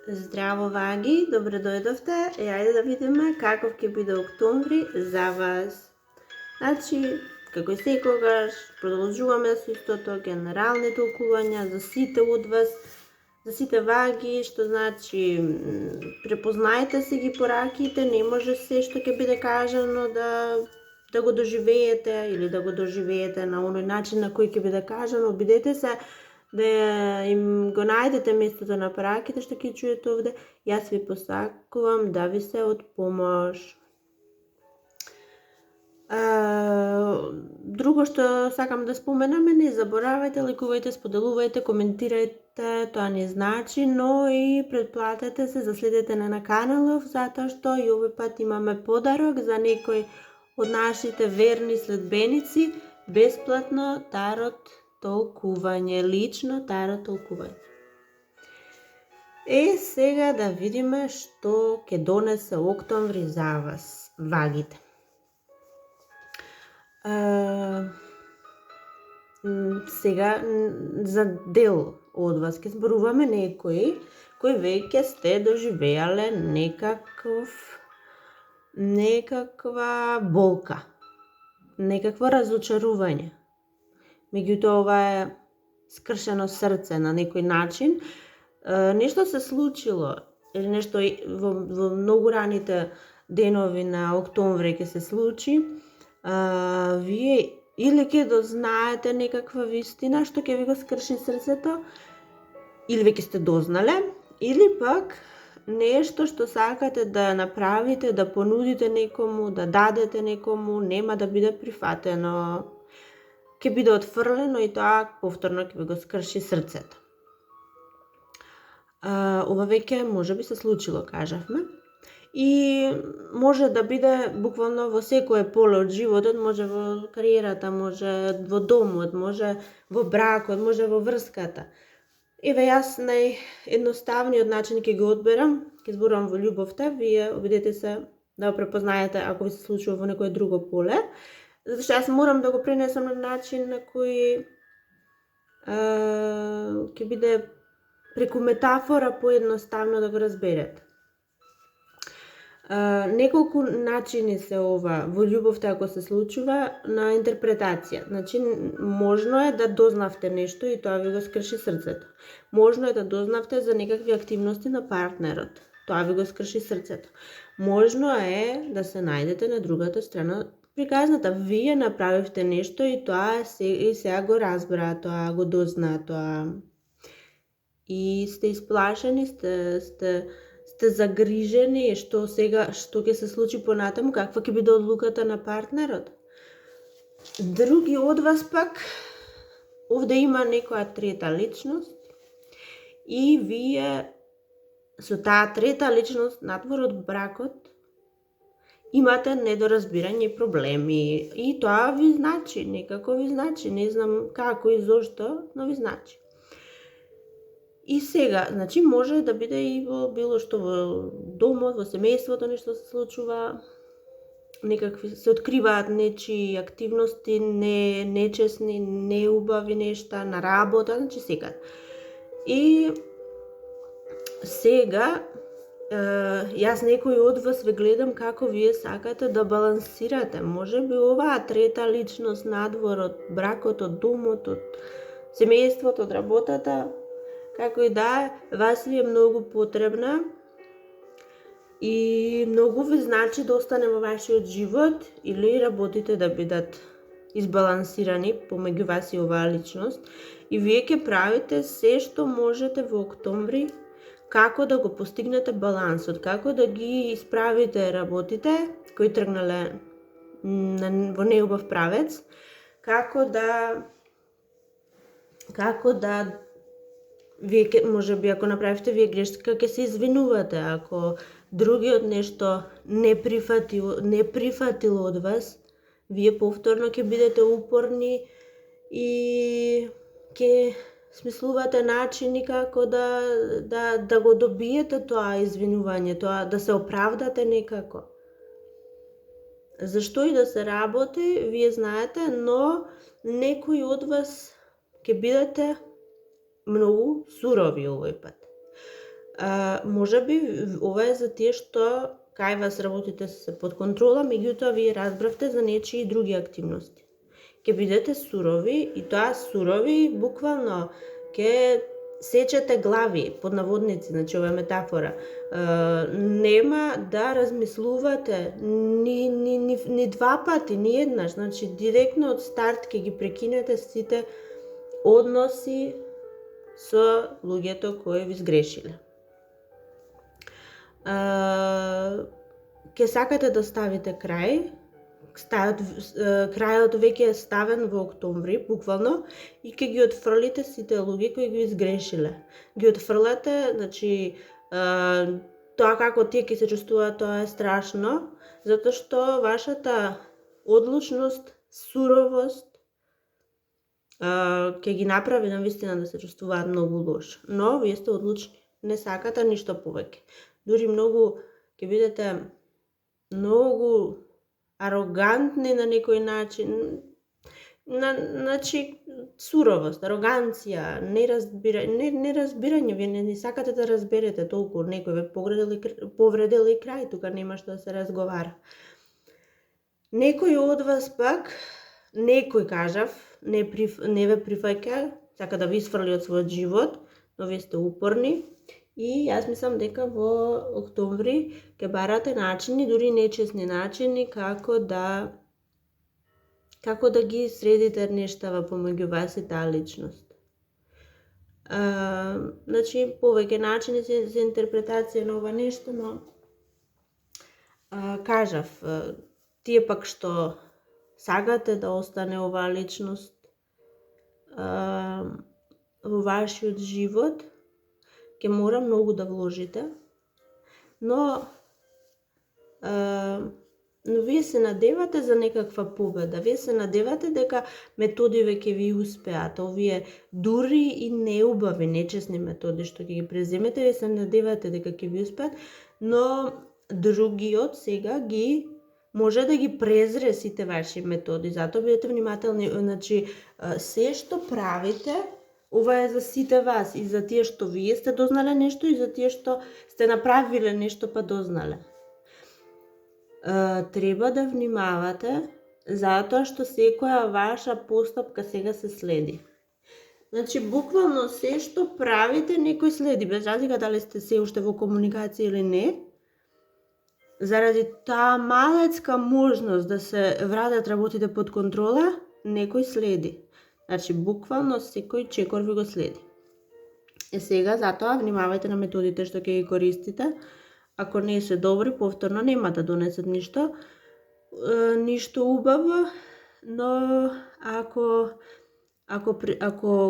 Здраво, ваги, добре дојдовте и ајде да видиме каков ќе биде октомври за вас. Значи, како и секогаш, продолжуваме со истото, генерални толкувања за сите од вас, за сите ваги, што значи препознајте си ги пораките, не може се што ќе биде кажано да го доживеете или да го доживеете на оној начин на кој ќе биде кажано. Обидете се да им го најдете местото на пораките што ќе чуете овде. Јас ви посакувам да ви се од помош. Друго што сакам да споменам е, не заборавајте, лайкувајте, споделувајте, коментирајте, тоа не значи, но и претплатете се за следење на каналов, затоа што и овој пат имаме подарок за некој од нашите верни следбеници, бесплатно тарот толкување, лично тарот толкување. Сега да видиме што ќе донесе октомври за вас, вагите. Сега за дел од вас ќе зборуваме некои кои веќе сте доживеале некаква болка, некакво разочарување. Меѓутоа ова е скршено срце на некој начин. Нешто се случило, или нешто во многу раните денови на октомври ќе се случи. Вие или ќе дознаете некаква вистина што ќе ви го скрши срцето, или веќе сте дознале, или пак нешто што сакате да направите, да понудите некому, да дадете некому, нема да биде прифатено, ќе биде отфрлено и тоа повторно ќе ви го скрши срцето. Ова веќе може би се случило, кажавме. И може да биде буквално во секое поле од животот, може во кариерата, може во домот, може во бракот, може во врската. Еве јас наједноставниот начин ќе го одберам, ќе зборувам во љубовта, вие обидете се да го препознаете ако ви се случува во некое друго поле, затоа што јас морам да го пренесам на начин на кој ќе биде преку метафора поедноставно да го разберете. Неколку начини се ова во љубовта ако се случува на интерпретација. Значи, можно е да дознавте нешто и тоа ви го скрши срцето. Можно е да дознавте за некакви активности на партнерот. Тоа ви го скрши срцето. Можно е да се најдете на другата страна приказната. Вие направивте нешто и тоа и сега го разбра, тоа го дозна, тоа и сте исплашени, сте загрижени што ќе се случи понатаму, каква ќе биде одлуката на партнерот. Други од вас пак овде има некоја трета личност и вие со таа трета личност надвор од бракот имате недоразбирање и проблеми и тоа ви значи, некако ви значи, не знам како и зошто, но ви значи. И сега, значи, може да биде и во било што во домот, во семејството нешто се случува, некакви се откриваат нечии активности, нечесни, неубави нешта на работа, значи секад. И сега јас некој од вас ве гледам како вие сакате да балансирате. Може би оваа трета личност надвор од бракот, од домот, од семејството, од работата, како и да, вас ви е многу потребна и многу ви значи да остане во вашиот живот или работите да бидат избалансирани помеѓу вас и оваа личност. И вие ќе правите се што можете во октомври како да го постигнете балансот, како да ги исправите работите кои тргнале во неубав правец, како да вие може би ако направите вие грешка ќе се извинувате, ако другиот нешто не прифатил од вас, вие повторно ќе бидете упорни и ќе смислувате начини како да го добиете тоа извинување, тоа да се оправдате некако. Зашто и да се работи, вие знаете, но некои од вас ќе бидете многу сурови овој пат. можеби ова е за тие што кај вас работите се под контрола, меѓутоа вие разбравте за нечии други активности. Ќе бидете сурови и тоа сурови буквално ќе сечете глави под наводници, значи ова е метафора. Нема да размислувате ни два пати, ни еднаш, значи директно од старт ќе ги прекинете сите односи со луѓето кои ви сгрешиле. Ќе сакате да ставите крај, крајот веќе е ставен во октомври, буквално, и ќе ги отфрлите сите луѓе кои ги сгрешиле. Ги отфрлате, значи, тоа како тие ќе се чувствуваат, тоа е страшно, затоа што вашата одлучност, суровост, ќе ги направи навистина да се чувствуваат многу лошо. Но вие сте одлучни, не сакате ништо повеќе. Дури многу ќе бидете многу арогантни на некој начин, значи суровост, ароганција, неразбирање, вие не сакате да разберете толку, некој ве повредил и крај, тука нема што да се разговара. Некој од вас пак, некој кажав, не ве прифаќа, сака да ви исфрли од својот живот, но вие сте упорни. И јас мислам дека во октомври ќе барате начини, дури нечесни начини, како да ги средите нештава помеѓу вас и таа личност. Значи, повеќе начини за интерпретација на ова нешто, но кажав, тие пак што сагате да остане оваа личност во вашиот живот, ќе мора многу да вложите, но вие се надевате за некаква победа, вие се надевате дека методиве ќе ви успеат, овие дури и неубави, нечесни методи што ќе ги преземете, вие се надевате дека ќе ви успеат, но другиот сега ги може да ги презре сите ваши методи, затоа бидете внимателни, значи се што правите, ова е за сите вас, и за тие што вие сте дознале нешто, и за тие што сте направиле нешто па дознале. Треба да внимавате, затоа што секоја ваша постапка сега се следи. Значи, буквално се што правите, некој следи, без разлика дали сте се уште во комуникација или не. Заради таа малецка можност да се вратат работите под контрола, некој следи. Значи, буквално секој чекор ви го следи. Сега, затоа, внимавајте на методите што ќе ги користите. Ако не се добри, повторно нема да донесат ништо убаво, но ако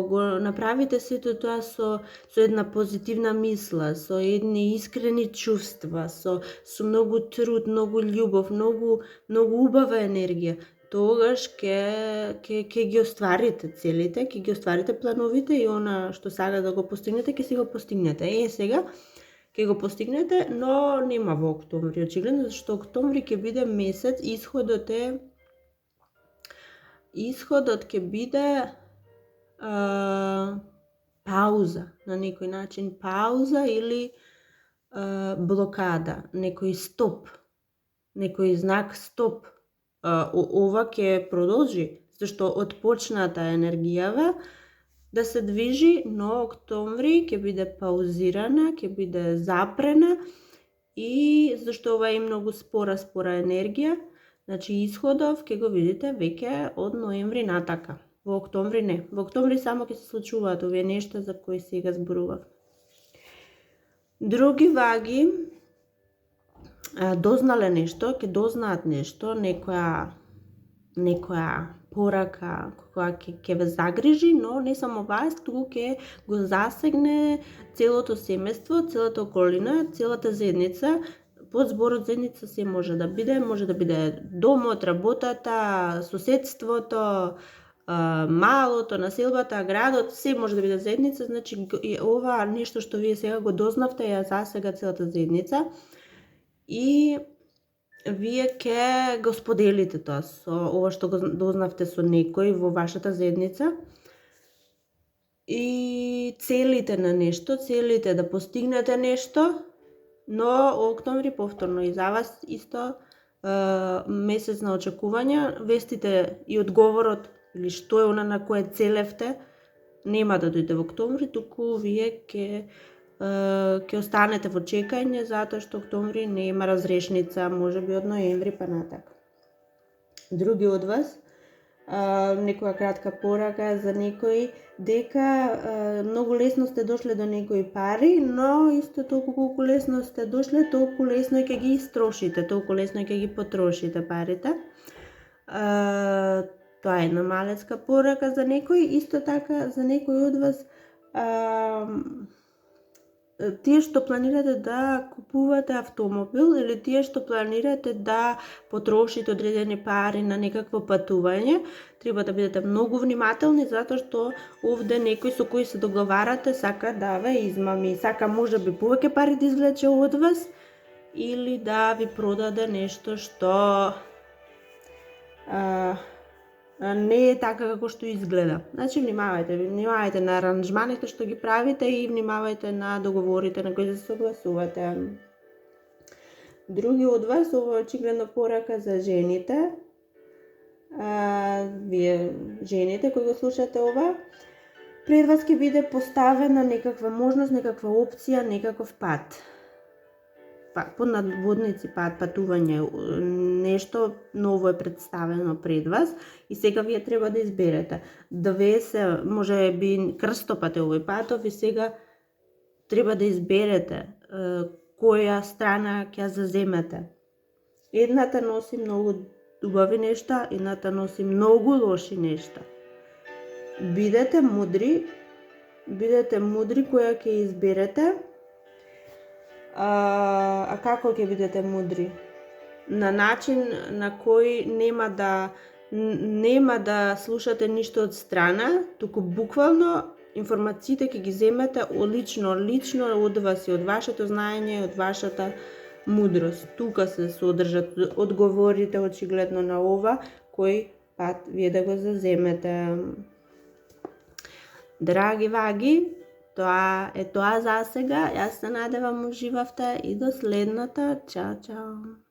го направите сето тоа со една позитивна мисла, со едни искрени чувства, со многу труд, многу љубов, многу убава енергија, тогаш ќе ги остварите целите, ќе ги остварите плановите и она што сага да го постигнете, ќе си го постигнете. Сега ќе го постигнете, но нема во октомври, очигледно, зашто октомври ќе биде месец, исходот ќе биде пауза, на некој начин пауза или блокада, некој стоп, некој знак стоп. Ова ќе продолжи, зашто отпочната енергијава да се движи, но октомври ќе биде паузирана, ќе биде запрена, и зашто ова е многу спора енергија, значи исходов ќе го видите веќе од ноември натака. Во октомври не. Во октомври само ќе се случуваат овие нешта за кои сега зборував. Други ваги дознале нешто, ќе дознаат нешто, некоја порака која ќе ве загрижи, но не само вас, туку ќе го засегне целото семејство, целата околина, целата заедница. Под зборот заедница се може да биде домот, работата, соседството, малото, населбата, градот, се може да биде заедница. Значи ова нешто што вие сега го дознавте ја засега целата заедница и вие ќе го споделите тоа со ова што го дознавте со некој во вашата заедница. и целите на нешто, целите да постигнете нешто, но октомври повторно и за вас исто месец на очекувања, вестите и одговорот или што е она на кое целевте нема да дојде во октомври, туку вие ќе останете во чекање затоа што октомври нема разрешница, можеби од ноември па натака. Други од вас, некоја кратка порака за некои, дека многу лесно сте дошле до некои пари, но исто толку колку лесно сте дошле, толку лесно ќе ги истрошите, толку лесно ќе ги потрошите парите. Тоа е една малецка порака за некои, исто така за некои од вас тие што планирате да купувате автомобил или тие што планирате да потрошите одредени пари на некакво патување, треба да бидете многу внимателни затоа што овде некој со кој се договарате сака да ве измами, сака можеби повеќе пари да извлече од вас или да ви продаде нешто што не е така како што изгледа. Значи, внимавајте на аранжманите што ги правите и внимавајте на договорите на кои се согласувате. Други од вас, ова е очигледно порака за жените. Вие, жените, кои го слушате ова, пред вас ќе биде поставена некаква можност, некаква опција, некаков пат. Под надводници пат, патување, нешто ново е представено пред вас и сега вие треба да изберете. Да вие се, може би крстопате овој патов и сега треба да изберете која страна ќе заземете. Едната носи многу убави нешта, едната носи многу лоши нешта. Бидете мудри која ќе изберете. А како ќе бидете мудри? На начин на кој нема да слушате ништо од страна, туку буквално информациите ќе ги земете лично од вас и од вашето знаење, од вашата мудрост. Тука се содржат одговорите очигледно на ова, кој пат вие да го заземете. Драги ваги, тоа е тоа за сега. Јас се надевам уживавте и до следната. Чао, чао.